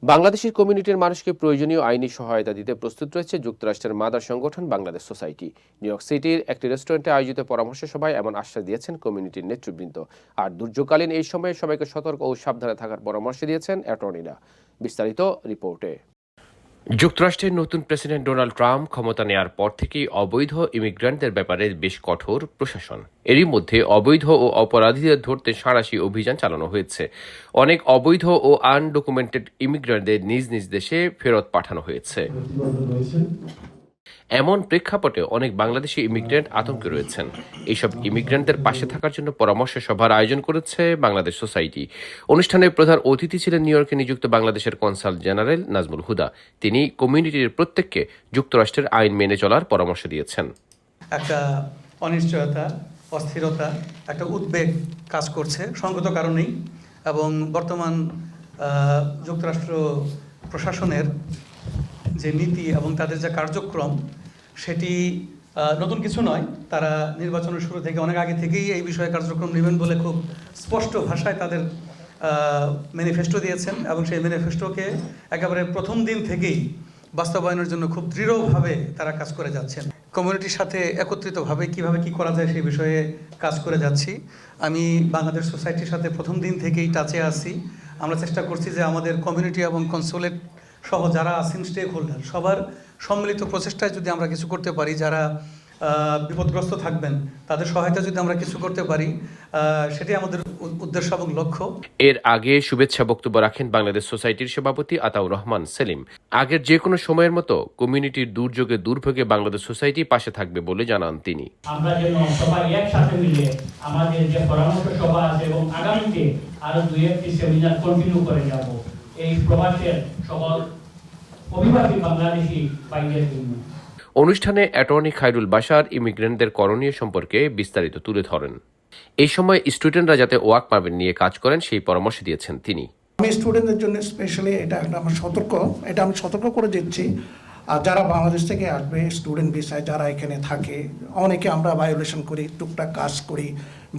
বাংলাদেশের কমিউনিটির মানুষকে প্রয়োজনীয় আইনি সহায়তা দিতে প্রস্তুত রয়েছে যুক্তরাষ্ট্রের মাদার সংগঠন বাংলাদেশ সোসাইটি। নিউ ইয়র্ক সিটির একটি রেস্টুরেন্টে আয়োজিত পরামর্শ সভায় এমন আশ্বাস দিয়েছেন কমিউনিটির নেতৃবৃন্দ। আর দুর্যোগকালীন এই সময়ে সবাইকে সতর্ক ও সাবধানে থাকার পরামর্শ দিয়েছেন অ্যাটর্নিরা। বিস্তারিত রিপোর্টে। যুক্তরাষ্ট্রের নতুন প্রেসিডেন্ট ডোনাল্ড ট্রাম্প ক্ষমতা নেয়ার পর থেকেই অবৈধ ইমিগ্রান্টদের ব্যাপারে বেশ কঠোর প্রশাসন। এরই মধ্যে অবৈধ ও অপরাধীদের ধরতে সাঁড়াশি অভিযান চালানো হয়েছে। অনেক অবৈধ ও আনডকুমেন্টেড ইমিগ্রান্টদের নিজ নিজ দেশে ফেরত পাঠানো হয়েছে। এমন প্রেক্ষাপটে অনেক বাংলাদেশি ইমিগ্রেন্ট আতঙ্কে রয়েছেন। এইসব ইমিগ্রেন্টদের পাশে থাকার জন্য পরামর্শ সভার আয়োজন করেছে বাংলাদেশ সোসাইটি। অনুষ্ঠানে প্রধান অতিথি ছিলেন নিউ ইয়র্কে নিযুক্ত বাংলাদেশের কনসাল জেনারেল নাজমুল হুদা। তিনি কমিউনিটির প্রত্যেককে যুক্তরাষ্ট্রের আইন মেনে চলার পরামর্শ দিয়েছেন। একটা অনিশ্চয়তা, অস্থিরতা, একটা উদ্বেগ কাজ করছে সঙ্গত কারণেই, এবং বর্তমান যুক্তরাষ্ট্র প্রশাসনের যে নীতি এবং তাদের যে কার্যক্রম সেটি নতুন কিছু নয়। তারা নির্বাচনের শুরু থেকে অনেক আগে থেকেই এই বিষয়ে কার্যক্রম নেবেন বলে খুব স্পষ্ট ভাষায় তাদের ম্যানিফেস্টো দিয়েছেন, এবং সেই ম্যানিফেস্টোকে একেবারে প্রথম দিন থেকেই বাস্তবায়নের জন্য খুব দৃঢ়ভাবে তারা কাজ করে যাচ্ছেন। কমিউনিটির সাথে একত্রিতভাবে কিভাবে কি করা যায় সেই বিষয়ে কাজ করে যাচ্ছি। আমি বাংলাদেশ সোসাইটির সাথে প্রথম দিন থেকেই টাচে আছি। আমরা চেষ্টা করছি যে আমাদের কমিউনিটি এবং কনসুলেট সহ যারা আছেন স্টেক হোল্ডার সবার সম্মিলিত প্রচেষ্টায় যদি আমরা কিছু করতে পারি, যারা বিপদগ্রস্ত থাকবেন তাদের সহায়তা যদি আমরা কিছু করতে পারি, সেটি আমাদের উদ্দেশ্য এবং লক্ষ্য। এর আগে শুভেচ্ছা বক্তব্য রাখেন বাংলাদেশ সোসাইটির সভাপতি আতাউর রহমান সেলিম। আগের যে কোনো সময়ের মতো কমিউনিটির দুর্যোগে দুর্ভোগে বাংলাদেশ সোসাইটি পাশে থাকবে বলে জানান তিনি। আমরা যেন সবাই একসাথে মিলে আমাদের যে পরামর্শ সভা আছে এবং আগামীতে আরো 2-1টি সেমিনার কন্টিনিউ করে যাব এই প্রবাসের সকল অভিবাসী বাংলাদেশি ভাইদের জন্য। অনুষ্ঠানে অ্যাটর্নি খায়রুল বাশার ইমিগ্রেন্টদের করণীয় সম্পর্কে বিস্তারিত তুলে ধরেন। এই সময় স্টুডেন্টরা যাতে ওয়ার্ক পারমিট নিয়ে কাজ করেন সেই পরামর্শ দিয়েছেন তিনি। আমি স্টুডেন্টদের জন্য স্পেশালি এটা আমি সতর্ক করে দিচ্ছি। আর যারা বাংলাদেশ থেকে আসবে স্টুডেন্ট ভিসায় যারা এখানে থাকে, অনেকে আমরা ভায়োলেশন করি, টুকটাক কাজ করি,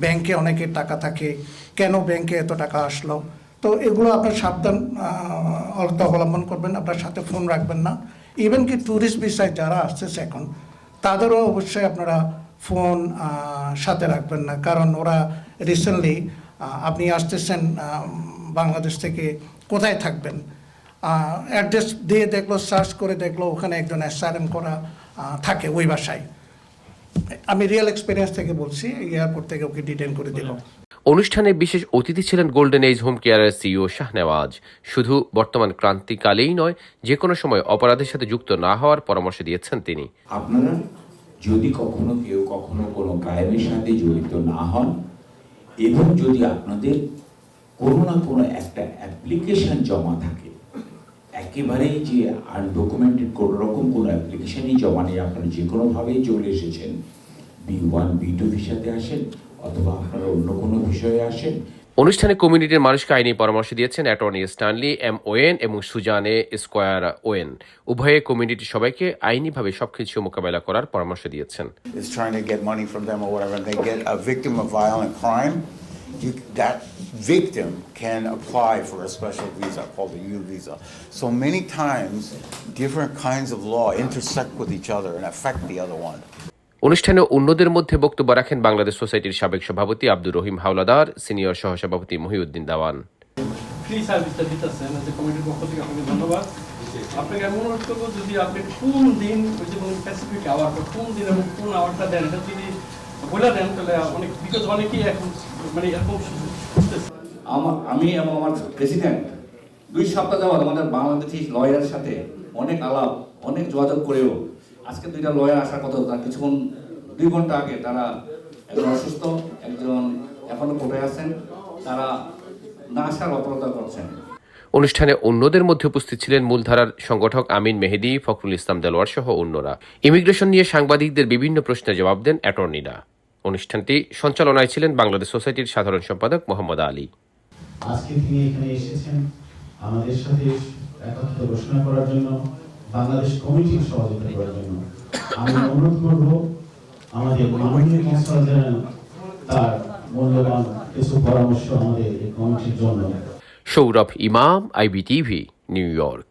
ব্যাংকে অনেকের টাকা থাকে, কেন ব্যাংকে এত টাকা আসলো, তো এগুলো আপনার সাবধান অবলম্বন করবেন, আপনার সাথে ফোন রাখবেন না। ইভেন কি ট্যুরিস্ট ভিসায় যারা আসতেছে এখন তাদেরও অবশ্যই আপনারা ফোন সাথে রাখবেন না, কারণ ওরা রিসেন্টলি আপনি আসতেছেন বাংলাদেশ থেকে, কোথায় থাকবেন, অ্যাড্রেস দিয়ে দেখলো, সার্চ করে দেখলো ওখানে একজন অ্যাসাইলেম করা থাকে ওই বাসায়। আমি রিয়েল এক্সপিরিয়েন্স থেকে বলছি, এয়ারপোর্ট থেকে ওকে ডিটেইন করে দিল। অনুষ্ঠানে বিশেষ অতিথি ছিলেন গোল্ডেন এজ হোম কেয়ারের সিইও শাহনেওয়াজ। শুধু বর্তমান ক্রান্তিকালেই নয়, যে কোনো সময় অপরাধের সাথে যুক্ত না হওয়ার পরামর্শ দিয়েছেন তিনি। আপনারা যদি কখনো কোনো ক্রাইমের সাথে জড়িত না হন, এবং যদি আপনাদের কোনো না কোনো একটা অ্যাপ্লিকেশন জমা থাকে, একেবারেই যে আনডকুমেন্টেড কোনো রকম কোনো অ্যাপ্লিকেশনই জমা নেই, আপনারা যে কোনোভাবেই চলে এসেছেন, B1 B2 ভিসাতে আসেন অথবা আপনারা অন্য কোনো বিষয়ে আসেন। অনুষ্ঠানে কমিউনিটির মানুষকে আইনি পরামর্শ দিয়েছেন অ্যাটর্নি স্ট্যানলি এম ওয়েন এবং সুজানে স্কোয়ার ওয়েন। উভয়ে কমিউনিটির সবাইকে আইনিভাবে সবকিছু মোকাবেলা করার পরামর্শ দিয়েছেন। Is trying to get money from them or whatever, and they get a victim of violent crime, that victim can apply for a special visa called a U visa. So many times different kinds of law intersect with each other and affect the other one. অনুষ্ঠানে অন্যদের মধ্যে বক্তব্য রাখেন বাংলাদেশ সোসাইটির সাবেক সভাপতি Abdur Rahim Howlader, senior সহসভাপতি মহিউদ্দিন দাওয়ান। ফ্রি সার্ভিসটা দিতেছেন যে কমিটির পক্ষ থেকে আপনাকে ধন্যবাদ। আপনাকে এমন অনুরোধ করবো, যদি আপনি কোন দিন ওই যে স্পেসিফিক আওয়ার, কোন দিন এবং কোন আওয়ারটা দেন, এটা যদি বলে দেন তাহলে অনেক, বিকজ অনেকেই এখন মানে এরকম আমি এবং আমার প্রেসিডেন্ট 2 সপ্তাহ যাবত আমাদের বাংলাদেশি লয়ারের সাথে অনেক আলাপ, অনেক যোগাযোগ করেও আজকে 2টা লয়ার আসার কথা, তার কিছুক্ষণ 2 ঘন্টা আগে তারা একজন অসুস্থ, একজন এখনো কোর্টে আছেন, তারা না আসার অপরাধ করছেন। অনুষ্ঠানে অন্যদের মধ্যে উপস্থিত ছিলেন মূলধারার সংগঠক আমিন মেহেদি, ফখরুল ইসলাম দেলোয়ার সহ অন্যরা। ইমিগ্রেশন নিয়ে সাংবাদিকদের বিভিন্ন প্রশ্নের জবাব দেন অ্যাটর্নিরা। অনুষ্ঠানটি সঞ্চালনায় ছিলেন বাংলাদেশ সোসাইটির সাধারণ সম্পাদক মোহাম্মদ আলী। আজকে তিনি এখানে এসেছেন আমাদের সাথে একত্র ঘোষণা করার জন্য, বাংলাদেশ কমিটির সহযোগিতা করার জন্য। আমি অনুরোধ করব আমাদের মাননীয় কনসাল জেনারেল তার মূল্যবান কিছু পরামর্শ আমাদের এই কমিটির জন্য। সৌরভ ইমাম, IBTV। New York.